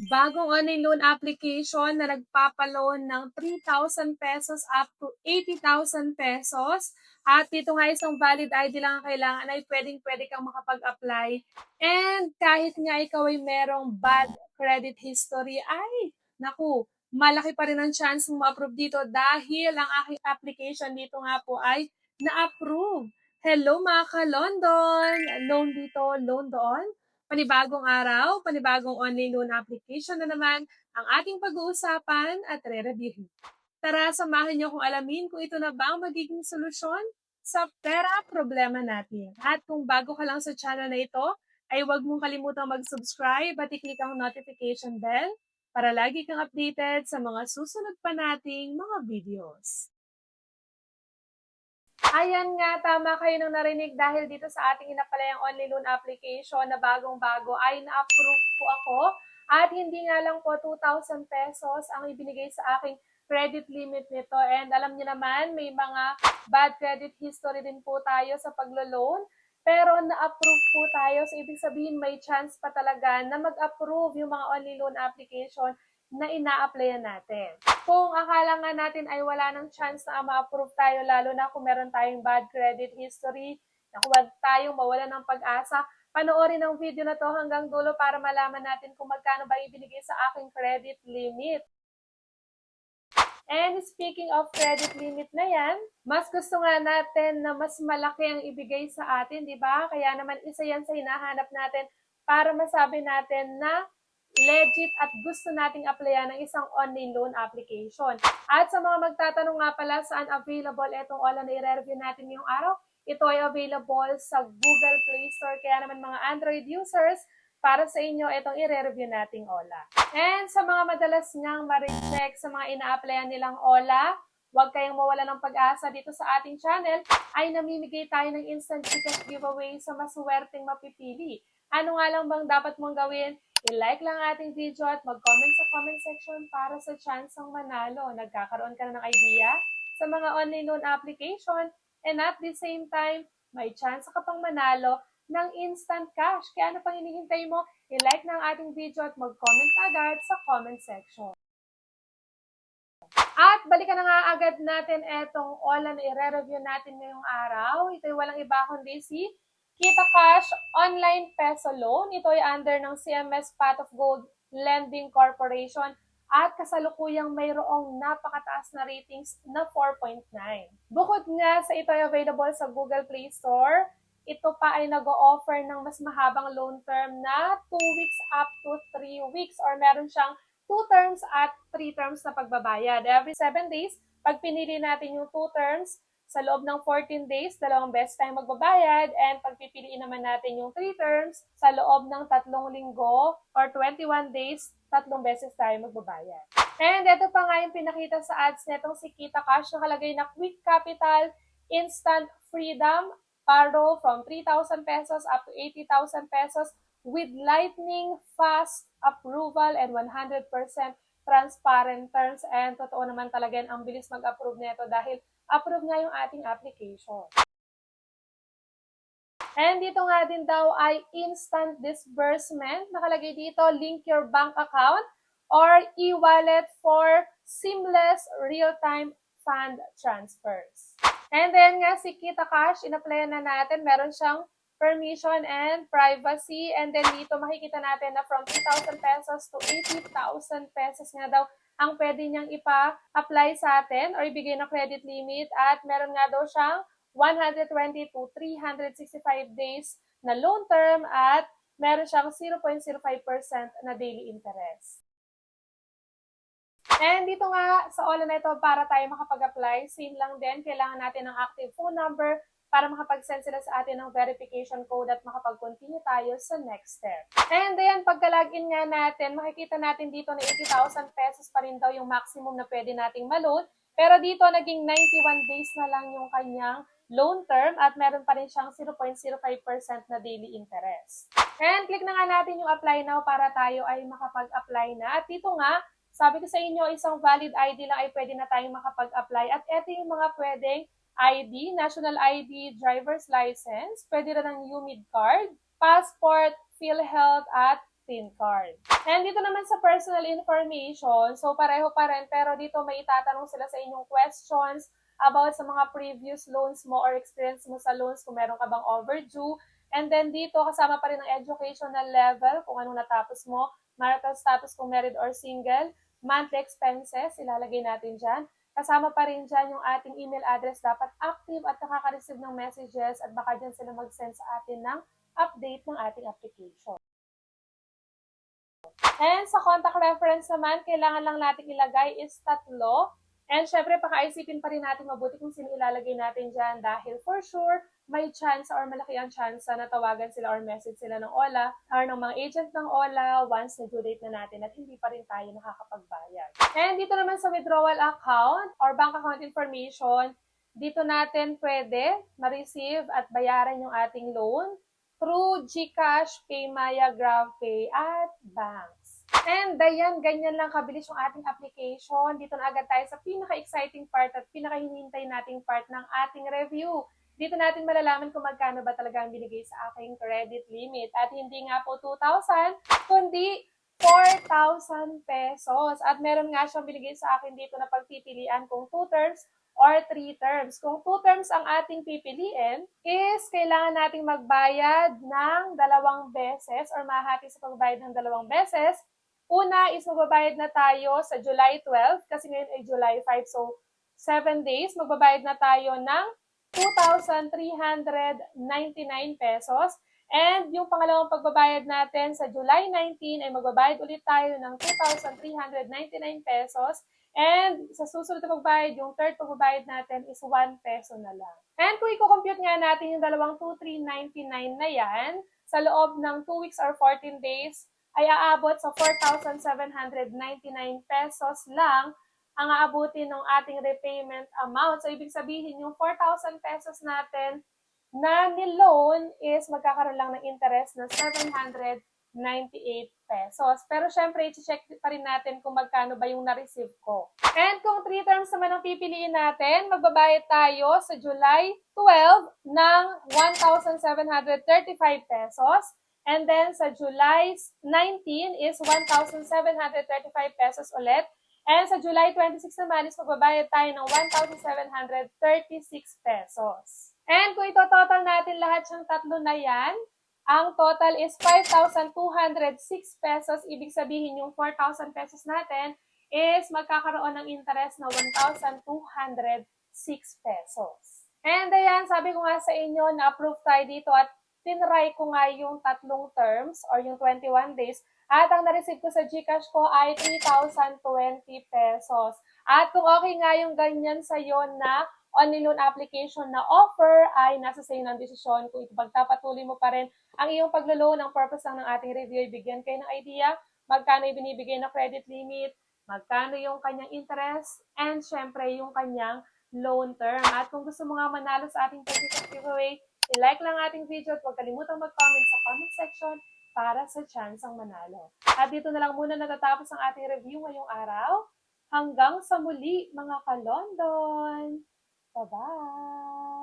Bagong online loan application na nagpapaloan ng 3,000 pesos up to 80,000 pesos. At dito nga isang valid ID lang ang kailangan ay pwedeng-pwede kang makapag-apply. And kahit nga ikaw ay merong bad credit history, ay naku, malaki pa rin ang chance mong ma-approve dito dahil ang aking application dito nga po ay na-approve. Hello mga ka-London! Loan dito, loan doon. Panibagong araw, panibagong online loan application na naman ang ating pag-uusapan at re-reviewin. Tara, samahan niyo kung alamin kung ito na ba ang magiging solusyon sa pera problema natin. At kung bago ka lang sa channel na ito, ay huwag mong kalimutang mag-subscribe at i-click ang notification bell para lagi kang updated sa mga susunod pa nating mga videos. Ayan nga, tama kayo nang narinig dahil dito sa ating inapalayang online loan application na bagong-bago ay na-approve po ako at hindi nga lang po 2,000 pesos ang ibinigay sa aking credit limit nito. And alam niyo naman, may mga bad credit history din po tayo sa paglo-loan. Pero na-approve po tayo, so ibig sabihin may chance pa talaga na mag-approve yung mga online loan application na ina-applyan natin. Kung akala nga natin ay wala ng chance na ma-approve tayo, lalo na kung meron tayong bad credit history, na huwag tayong mawala ng pag-asa, panoorin ang video na to hanggang dulo para malaman natin kung magkano ba ibinigay sa aking credit limit. And speaking of credit limit na yan, mas gusto nga natin na mas malaki ang ibigay sa atin, di ba? Kaya naman isa yan sa hinahanap natin para masabi natin na legit at gusto nating applyan ng isang online loan application. At sa mga magtatanong nga pala saan available itong OLA na i-review natin ngayong araw, ito ay available sa Google Play Store. Kaya naman mga Android users, para sa inyo itong i-review nating OLA. And sa mga madalas ngang ma-reject sa mga ina-applyan nilang OLA, huwag kayong mawala ng pag-asa dito sa ating channel, ay namimigay tayo ng instant ticket giveaway sa masuwerteng mapipili. Ano nga lang bang dapat mong gawin? I-like lang ating video at mag-comment sa comment section para sa chance ang manalo. Nagkakaroon ka na ng idea sa mga online loan application and at the same time, may chance ka pang manalo ng instant cash. Kaya ano pang hinihintay mo? I-like na ang ating video at mag-comment agad sa comment section. At balikan na nga agad natin etong OLA na i-review natin ngayong araw. Ito ay walang iba kundi si Kita Cash Online Peso Loan. Ito ay under ng CMS Pot of Gold Lending Corporation at kasalukuyang mayroong napakataas na ratings na 4.9. Bukod nga sa ito ay available sa Google Play Store, ito pa ay nag-o-offer ng mas mahabang loan term na 2 weeks up to 3 weeks or meron siyang 2 terms at 3 terms na pagbabayad. Every 7 days, pag pinili natin yung 2 terms, sa loob ng 14 days, 2 beses tayong magbabayad, and pag pipiliin naman natin yung 3 terms, sa loob ng 3 linggo or 21 days, 3 beses tayo magbabayad. And ito pa nga yung pinakita sa ads netong si Kita Cash, nakalagay na quick capital, instant freedom, paro from 3,000 pesos up to 80,000 pesos with lightning fast approval and 100% transparent terms. And totoo naman talaga ang bilis mag-approve nito dahil approve nga yung ating application. And dito nga din daw ay instant disbursement. Nakalagay dito, link your bank account or e-wallet for seamless real-time fund transfers. And then nga si Kita Cash, in-applyan na natin, meron siyang permission and privacy. And then dito makikita natin na from 2,000 pesos to 80,000 pesos nga daw ang pwede niyang ipa-apply sa atin or ibigay na credit limit. At meron nga daw siyang 120 to 365 days na loan term at meron siyang 0.05% na daily interest. And dito nga sa OLA na ito, para tayo makapag-apply, same lang din, kailangan natin ng active phone number para makapag-send sila sa atin ng verification code at makapag-continue tayo sa next step. And then, pagka-login nga natin, makikita natin dito na 80,000 pesos pa rin daw yung maximum na pwede nating ma-loan. Pero dito, naging 91 days na lang yung kanyang loan term at meron pa rin siyang 0.05% na daily interest. And click na nga natin yung apply now para tayo ay makapag-apply na. At dito nga, sabi ko sa inyo, isang valid ID lang ay pwede na tayong makapag-apply. At ito yung mga pwedeng ID, national ID, driver's license, pwede rin ng UMID card, passport, PhilHealth, at PIN card. And dito naman sa personal information, so pareho pa rin, pero dito may itatanong sila sa inyong questions about sa mga previous loans mo or experience mo sa loans kung meron ka bang overdue. And then dito kasama pa rin ang educational level, kung anong natapos mo, marital status kung married or single, monthly expenses, ilalagay natin dyan. Kasama pa rin dyan yung ating email address, dapat active at nakaka-receive ng messages at baka dyan sila mag-send sa atin ng update ng ating application. And sa contact reference naman, kailangan lang natin ilagay is 3. And syempre, pakaisipin pa rin natin mabuti kung sino ilalagay natin dyan dahil for sure, may chance or malaki ang chance na tawagan sila or message sila ng OLA or ng mga agent ng OLA once na due date na natin at hindi pa rin tayo nakakapagbayad. And dito naman sa withdrawal account or bank account information, dito natin pwede ma-receive at bayaran yung ating loan through GCash, PayMaya, GrabPay at banks. And ayan, ganyan lang kabilis yung ating application. Dito na agad tayo sa pinaka-exciting part at pinaka-hinihintay nating part ng ating review. Dito natin malalaman kung magkano ba talaga ang binigay sa aking credit limit. At hindi nga po 2,000, kundi 4,000 pesos. At meron nga siyang binigay sa akin dito na pagpipilian kung 2 terms or 3 terms. Kung 2 terms ang ating pipiliin, is kailangan nating magbayad ng 2 beses or mahati sa pagbayad ng 2 beses. Una is magbabayad na tayo sa July 12 kasi ngayon ay July 5. So, 7 days, magbabayad na tayo ng 2,399 pesos. And yung pangalawang pagbabayad natin sa July 19 ay magbabayad ulit tayo ng 2,399 pesos. And sa susunod na pagbayad, yung third pagbabayad natin is 1 peso na lang. And kung i-compute nga natin yung dalawang 2,399 na yan, sa loob ng 2 weeks or 14 days, ay aabot sa 4,799 pesos lang ang aabutin ng ating repayment amount. So, ibig sabihin, yung 4,000 pesos natin na ni-loan is magkakaroon lang ng interest na 798 pesos. Pero syempre, i-check pa rin natin kung magkano ba yung na-receive ko. And kung 3 terms naman ang pipiliin natin, magbabayad tayo sa July 12 ng 1,735 pesos. And then sa July 19 is 1,735 pesos ulit. And sa July 26 naman is magbabayad tayo ng 1,736 pesos. And kung ito-total natin lahat siyang tatlo na yan, ang total is 5,206 pesos. Ibig sabihin yung 4,000 pesos natin is magkakaroon ng interest na 1,206 pesos. And ayan, sabi ko nga sa inyo, na-approve tayo dito at tinry ko nga yung 3 terms or yung 21 days. At ang na-receive ko sa GCash ko ay 3,020 pesos. At kung okay nga yung ganyan sa'yo na online loan application na offer, ay nasa sa'yo ng desisyon kung ipagpapatuloy mo pa rin ang iyong paglo-loan. Ang purpose lang ng ating review ay bigyan kayo ng idea magkano yung binibigay na credit limit, magkano yung kanyang interest, and syempre yung kanyang loan term. At kung gusto mo nga manalo sa ating giveaway, i-like lang ating video at huwag kalimutang mag-comment sa comment section para sa chance ang manalo. At dito na lang muna natatapos ang ating review ngayong araw. Hanggang sa muli mga ka-London! Bye-bye!